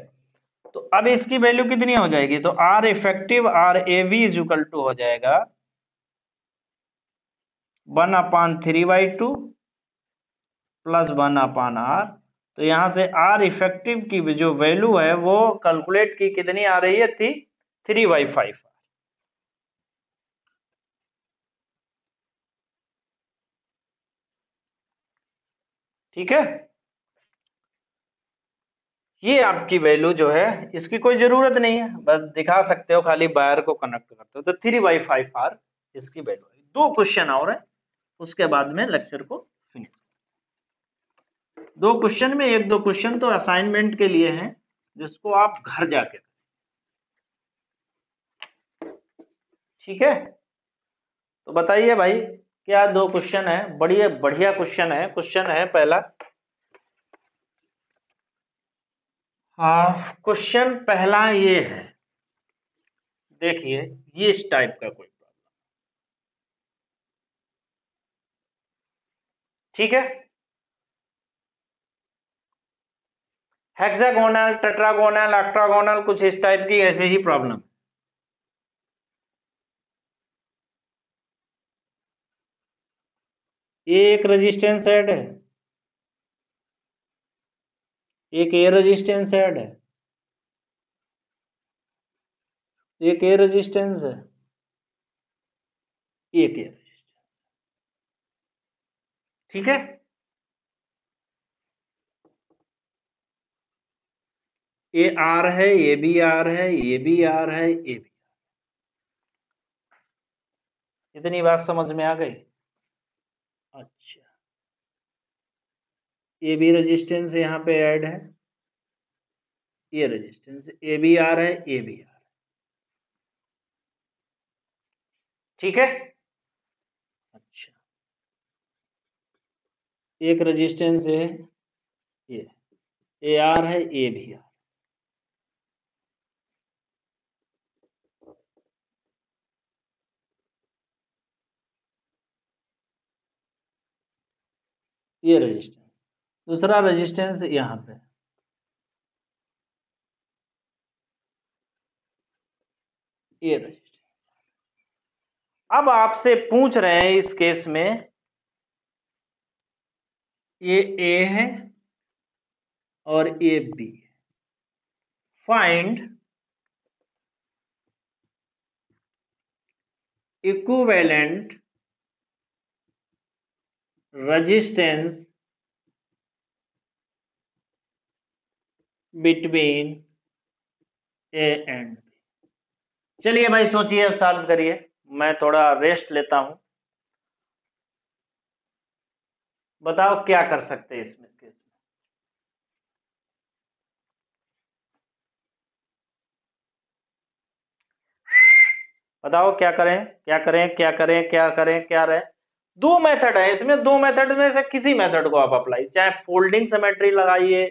तो अब इसकी वैल्यू कितनी हो जाएगी, तो R effective R A V is equal to हो जाएगा 1/3/2 प्लस 1/r। तो यहां से आर इफेक्टिव की जो वैल्यू है वो कैलकुलेट की कितनी आ रही है, थी 3/5। ठीक है, ये आपकी वैल्यू जो है इसकी कोई जरूरत नहीं है, बस दिखा सकते हो, खाली वायर को कनेक्ट करते हो, तो 3/5 आर इसकी वैल्यू है। दो क्वेश्चन और है, उसके बाद में लेक्चर को फिनिश। दो क्वेश्चन में, एक दो क्वेश्चन तो असाइनमेंट के लिए हैं जिसको आप घर जाके, ठीक है। तो बताइए भाई, क्या दो क्वेश्चन है, बढ़िया बढ़िया क्वेश्चन है। क्वेश्चन है पहला, हाँ क्वेश्चन पहला ये है, देखिए ये इस टाइप का कोई प्रॉब्लम, ठीक है। हेक्सागोनल, टेट्रागोनल, ऑक्टागोनल, कुछ इस टाइप की ऐसे ही प्रॉब्लम। ये एक रेजिस्टेंस ऐड है, एक ए रेजिस्टेंस ऐड है, एक ए रेजिस्टेंस है, एक ए, ठीक है। ये आर है, ये भी आर है, ये भी आर है, ये भी। इतनी बात समझ में आ गई? अच्छा, ये भी रेजिस्टेंस यहाँ पे ऐड है, ये रेजिस्टेंस ये भी आर है, ये भी आर। ठीक है। अच्छा, एक रेजिस्टेंस है, ये आर है, ये भी आर। ये रेजिस्टेंस, दूसरा रेजिस्टेंस यहाँ पे, ये रेजिस्टेंस। अब आपसे पूछ रहे हैं इस केस में, ये ए है और ये बी है, find equivalent resistance between A and B. चलिए भाई सोचिए, सॉल्व करिए, मैं थोड़ा रेस्ट लेता हूं। बताओ क्या कर सकते हैं इसमें केस में। बताओ क्या करें, क्या करें, क्या करें, क्या करें, क्या रहे। दो मेथड है इसमें, दो मेथड में से किसी मेथड को आप अप्लाई, चाहे फोल्डिंग सिमेट्री लगाइए,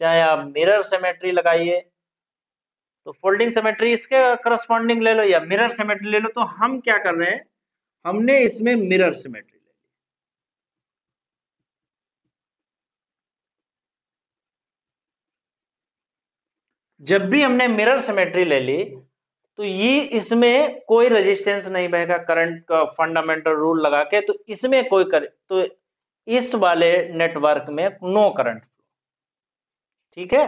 चाहे आप मिरर सिमेट्री लगाइए। तो फोल्डिंग सिमेट्री इसके करस्पॉन्डिंग ले लो या मिरर सिमेट्री ले लो। तो हम क्या कर रहे हैं, हमने इसमें मिरर सिमेट्री ले ली। जब भी हमने मिरर सिमेट्री ले ली, तो ये इसमें कोई रेजिस्टेंस नहीं बहेगा करंट का फंडामेंटल रूल लगा के, तो इसमें कोई तो इस वाले नेटवर्क में नो करंट। ठीक है,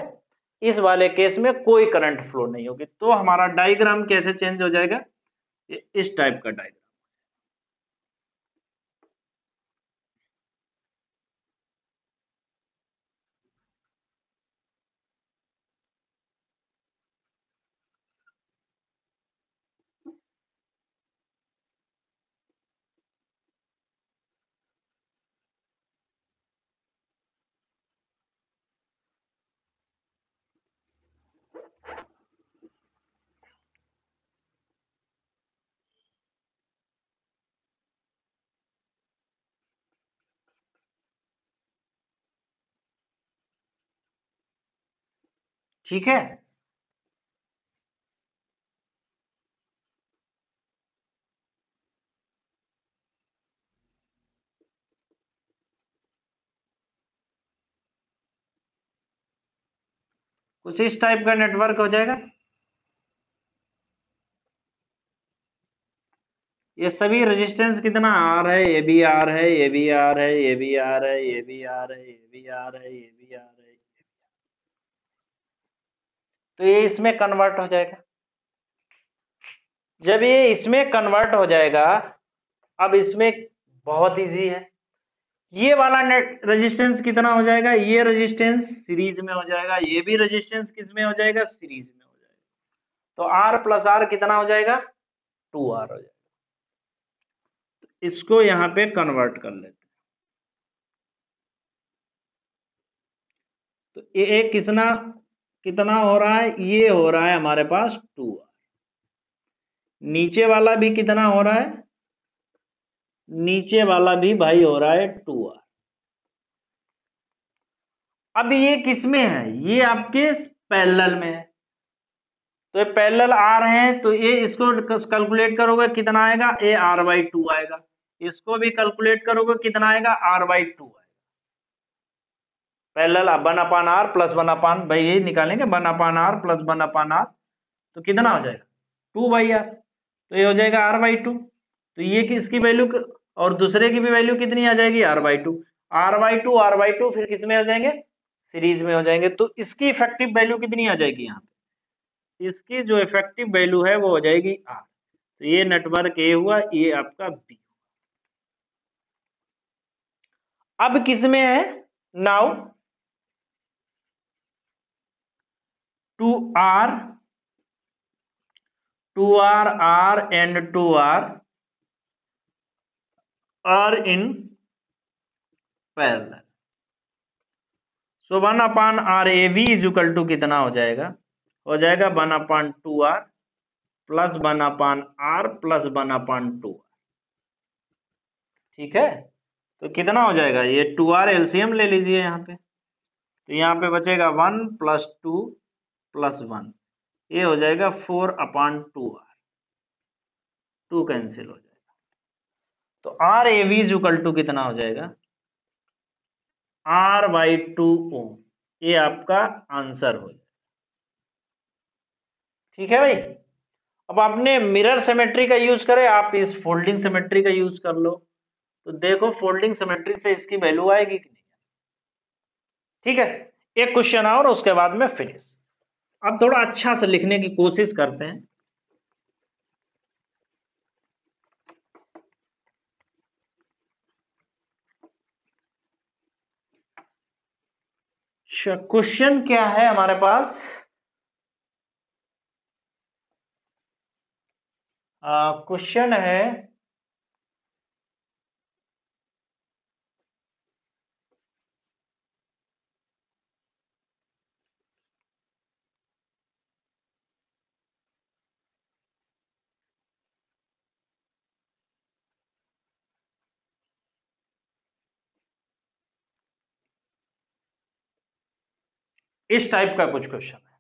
इस वाले केस में कोई करंट फ्लो नहीं होगी। तो हमारा डायग्राम कैसे चेंज हो जाएगा, इस टाइप का डायग्राम। ठीक है, कुछ इस टाइप का नेटवर्क हो जाएगा। ये सभी रेजिस्टेंस कितना आर है, ये भी आर है, ये भी आर है, ये भी आर है, ये भी आर है, ये भी आर है, ये भी आर है। तो ये इसमें कन्वर्ट हो जाएगा। जब ये इसमें कन्वर्ट हो जाएगा, अब इसमें बहुत इजी है, ये वाला नेट रेजिस्टेंस कितना हो जाएगा, ये रेजिस्टेंस सीरीज में हो जाएगा, ये भी रेजिस्टेंस किस में हो जाएगा, सीरीज में हो जाएगा। तो आर प्लस आर कितना हो जाएगा, 2R हो जाएगा। इसको यहां पे कन्वर्ट कर लेते हैं। तो ये कितना कितना हो रहा है, ये हो रहा है हमारे पास 2R। नीचे वाला भी कितना हो रहा है, नीचे वाला भी भाई हो रहा है 2R। अब ये किसमें है, ये आपके पैरेलल में है। तो ये पैरेलल आ रहे हैं, तो ये इसको कैलकुलेट करोगे कितना आएगा, ए आर बाई 2 आएगा। इसको भी कैलकुलेट करोगे कितना आएगा, आर बाई 2 आएगा। पैरेलल 1/r प्लस 1/, भाई यही निकालेंगे, 1/r प्लस 1/r। तो कितना हो जाएगा, 2/r। तो ये हो जाएगा r/2। तो ये किसकी वैल्यू, और दूसरे की भी वैल्यू कितनी आ जाएगी, r/2। r/2 r/2 फिर किस में हो जाएंगे, सीरीज में हो जाएंगे। तो इसकी इफेक्टिव वैल्यू कितनी आ जाएगी, यहाँ पे इसकी जो इफेक्टिव वैल्यू है वो हो जाएगी r। तो ये नेटवर्क ए हुआ, ये आपका बी। अब किस में है, now 2r r and 2r are in parallel. So 1/RAV is equal to कितना हो जाएगा? हो जाएगा 1/2r plus 1/r plus 1/2r. ठीक है, तो कितना हो जाएगा? ये 2r एलसीएम ले लीजिए यहाँ पे, तो यहाँ पे बचेगा 1 प्लस 2 प्लस 1, ये हो जाएगा 4/2r. 2 कैंसिल हो जाएगा, तो RAV इज इक्वल टू कितना हो जाएगा? R/2 ओम. ये आपका आंसर हो जाएगा. ठीक है भाई. अब आपने मिरर सिमेट्री का यूज करे, आप इस फोल्डिंग सिमेट्री का यूज कर लो, तो देखो फोल्डिंग सिमेट्री से इसकी वैल्यू आएगी कि नहीं. ठीक है, एक क्वेश्चन और उसके बाद में फिनिश. अब थोड़ा अच्छा से लिखने की कोशिश करते हैं. क्वेश्चन क्या है हमारे पास? क्वेश्चन है इस टाइप का कुछ क्वेश्चन है.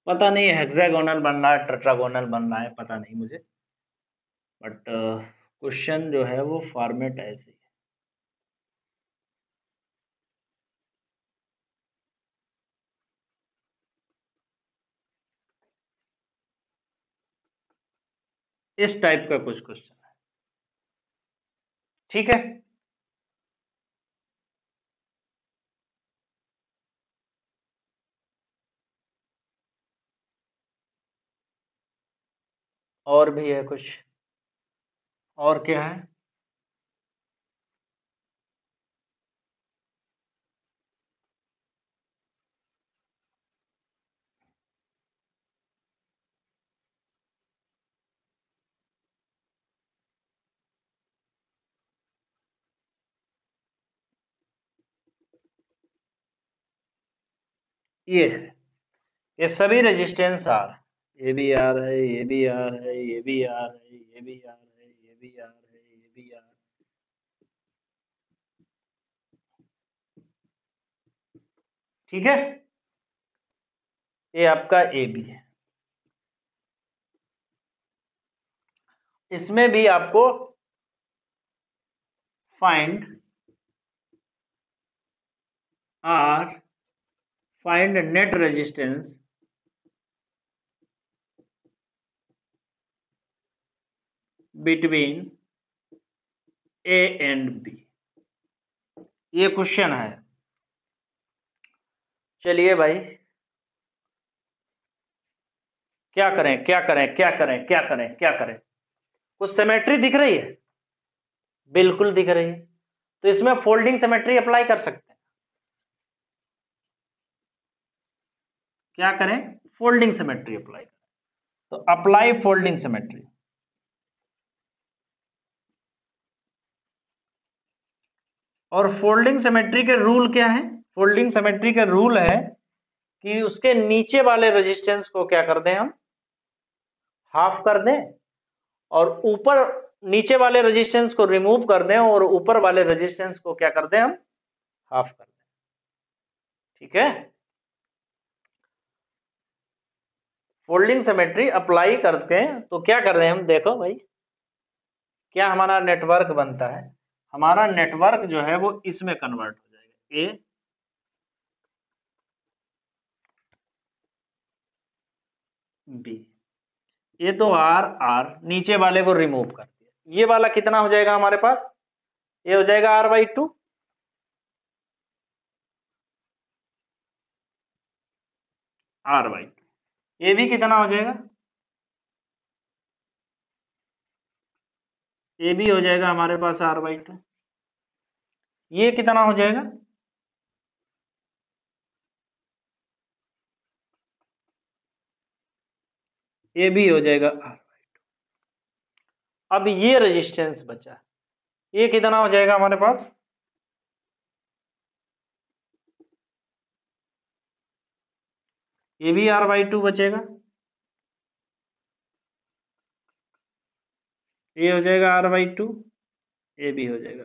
पता नहीं हेक्सागोनल बन रहा है, टेट्रागोनल बन रहा है, पता नहीं मुझे, बट क्वेश्चन जो है वो फॉर्मेट ऐसे ही है. इस टाइप का कुछ क्वेश्चन है. ठीक है, और भी है कुछ. और क्या है? ये है, ये सभी रेजिस्टेंस आर, ये भी आर है, ये भी आर है, ये भी आर है, ये भी आर है, ये भी आर है, ये भी आर. ठीक है, ये आपका ए बी है. इसमें भी आपको find R, find net resistance between A and B, ये क्वेश्चन है. चलिए भाई, क्या करें क्या करें क्या करें क्या करें क्या करें? कुछ सिमेट्री दिख रही है? बिल्कुल दिख रही है. तो इसमें फोल्डिंग सिमेट्री अप्लाई कर सकते हैं. क्या करें? फोल्डिंग सिमेट्री अप्लाई करें. तो अप्लाई फोल्डिंग सिमेट्री. और फोल्डिंग सिमेट्री के रूल क्या है? फोल्डिंग सिमेट्री का रूल है कि उसके नीचे वाले रेजिस्टेंस को क्या कर दें हम? हाफ कर दें, और ऊपर नीचे वाले रेजिस्टेंस को रिमूव कर दें, और ऊपर वाले रेजिस्टेंस को क्या कर दें हम? हाफ कर दें. ठीक है, फोल्डिंग सिमेट्री अप्लाई करते हैं तो क्या कर रहे हैं हम? देखो भाई, क्या हमारा नेटवर्क बनता है? हमारा नेटवर्क जो है वो इसमें कन्वर्ट हो जाएगा. ए बी, ये तो आर आर, नीचे वाले को रिमूव कर दिया. ये वाला कितना हो जाएगा हमारे पास? ये हो जाएगा R/2. R/2. ये भी कितना हो जाएगा? ए बी हो जाएगा हमारे पास r/2। ये कितना हो जाएगा, ए बी हो जाएगा r/2। अब ये रेजिस्टेंस बचा, ये कितना हो जाएगा हमारे पास, ये भी r/2 बचेगा, ये हो जाएगा r/2, ये भी हो जाएगा।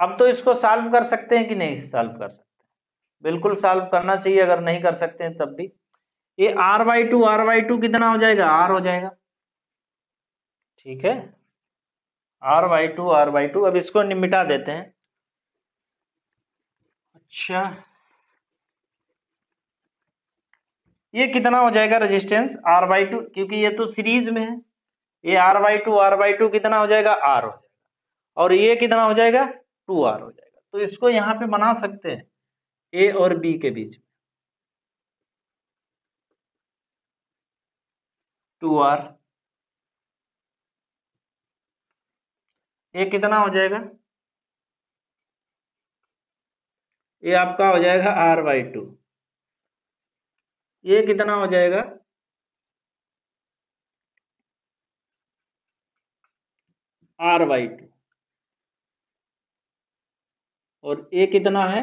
अब तो इसको सॉल्व कर सकते हैं कि नहीं सॉल्व कर सकते, बिल्कुल सॉल्व करना चाहिए, अगर नहीं कर सकते हैं तब भी। ये r/2 कितना हो जाएगा, r हो जाएगा, ठीक है, r/2। अब इसको मिटा देते हैं। अच्छा, ये कितना हो जाएगा रेजिस्टेंस r/2, क्योंकि ये तो सीरीज में है, ये r/2 कितना हो जाएगा, r हो जाएगा, और ये कितना हो जाएगा, 2r हो जाएगा। तो इसको यहाँ पे बना सकते हैं ए और बी के बीच में 2r, ये कितना हो जाएगा, ये आपका हो जाएगा r/2, ये कितना हो जाएगा, r/2, और ये कितना है,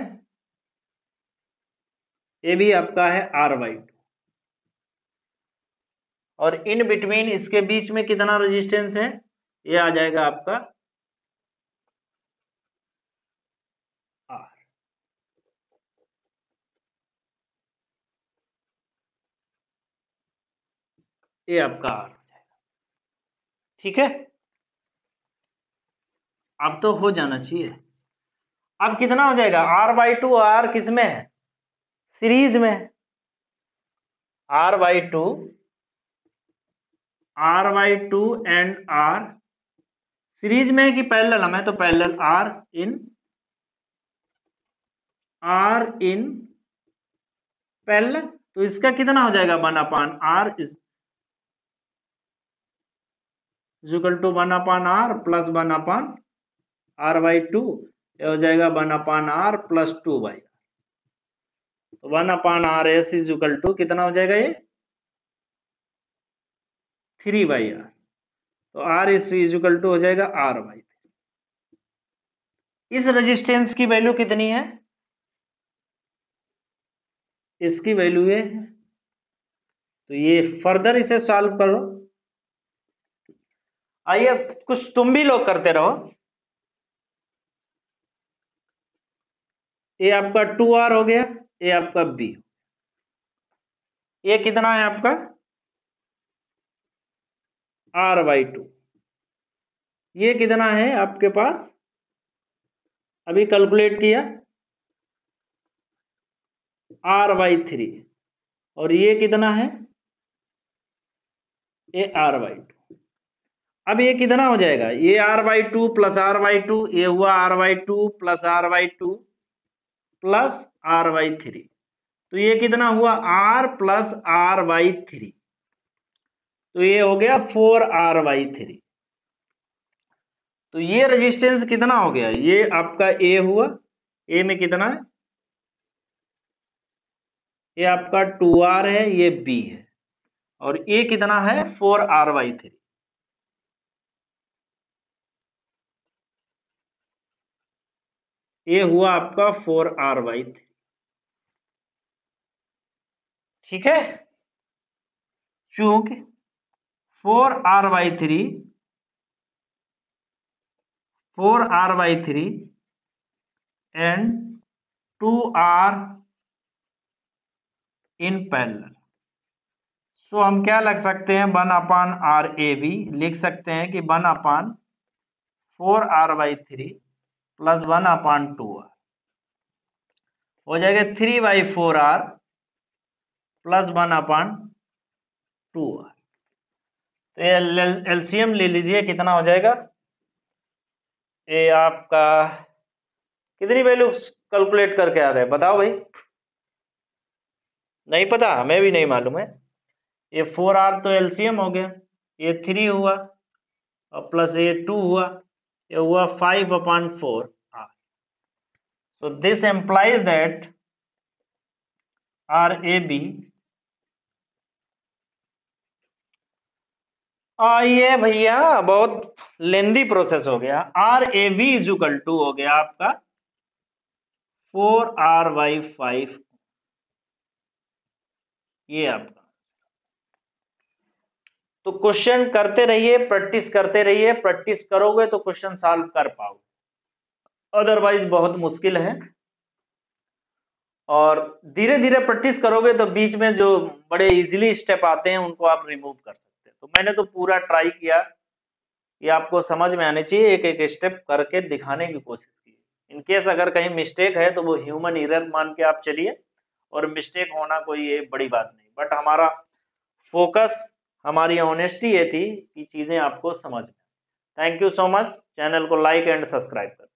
ये भी आपका है r/2, और इन बिटवीन इसके बीच में कितना रेजिस्टेंस है, ये आ जाएगा आपका r, ये आपका r हो जाएगा, ठीक है। अब तो हो जाना चाहिए। अब कितना हो जाएगा, r/2, r किस में है, सीरीज में है, r/2 एंड r सीरीज में है कि पैरेलल, हमें तो पैरेलल, r इन पैरेलल, तो इसका कितना हो जाएगा 1/r is equal to 1/r plus 1/r/2, ये हो जाएगा 1/r प्लस 2/r, तो 1/rs इज इक्वल टू कितना हो जाएगा, ये 3/r, तो r इज इक्वल टू हो जाएगा r/3। इस रेजिस्टेंस की वैल्यू कितनी है, इसकी वैल्यू है, तो ये फर्दर इसे सॉल्व करो। आइए कुछ तुम भी लोग करते रहो। ये आपका 2r हो गया, ये आपका b, ये कितना है आपका r/2, ये कितना है आपके पास, अभी कैलकुलेट किया r/3, और ये कितना है, ये r/2। अब ये कितना हो जाएगा, ये r/2 प्लस r/2, ये हुआ r/2 plus r/2 plus r/3, तो ये कितना हुआ r प्लस r/3, तो ये हो गया 4r/3। तो ये रेजिस्टेंस कितना हो गया, ये आपका ए हुआ, ए में कितना है, ये आपका 2r है, ये b है, और ये कितना है 4r/3, ये हुआ आपका 4r/3, ठीक है। चूंकि 4r/3 and 2r in parallel, सो हम क्या लग सकते हैं, 1/r/ab लिख सकते हैं कि 1/4r/3 प्लस 1/2r हो जाएगा 3/4r प्लस 1/2r। तो ये एलसीएम ले लीजिए, कितना हो जाएगा, ये आपका कितनी वैल्यू कैलकुलेट करके आ रहे हैं बताओ भाई, नहीं पता, हमें भी नहीं मालूम है। ये 4r तो एलसीएम हो गया, ये 3 हुआ और प्लस ये 2 हुआ, ये हुआ 5/4r। So this implies that RAB, ये भैया बहुत लेंदी प्रोसेस हो गया। RAB इज इक्वल टू हो गया आपका 4r/5, ये आपका। तो क्वेश्चन करते रहिए, प्रैक्टिस करते रहिए, प्रैक्टिस करोगे तो क्वेश्चन सॉल्व कर पाओगे, अदरवाइज बहुत मुश्किल है। और धीरे धीरे प्रैक्टिस करोगे तो बीच में जो बड़े इजीली स्टेप आते हैं उनको आप रिमूव कर सकते हैं। तो मैंने तो पूरा ट्राई किया, ये आपको समझ में आने चाहिए, एक एक स्टेप करके दिखाने की कोशिश की। इनकेस अगर कहीं मिस्टेक है तो वो ह्यूमन एरर मान के आप चलिए, और मिस्टेक होना कोई ये बड़ी बात नहीं, बट हमारा फोकस, हमारी ऑनेस्टी ये थी कि चीजें आपको समझ में। Thank you so much. Channel को लाइक एंड सब्सक्राइब करें।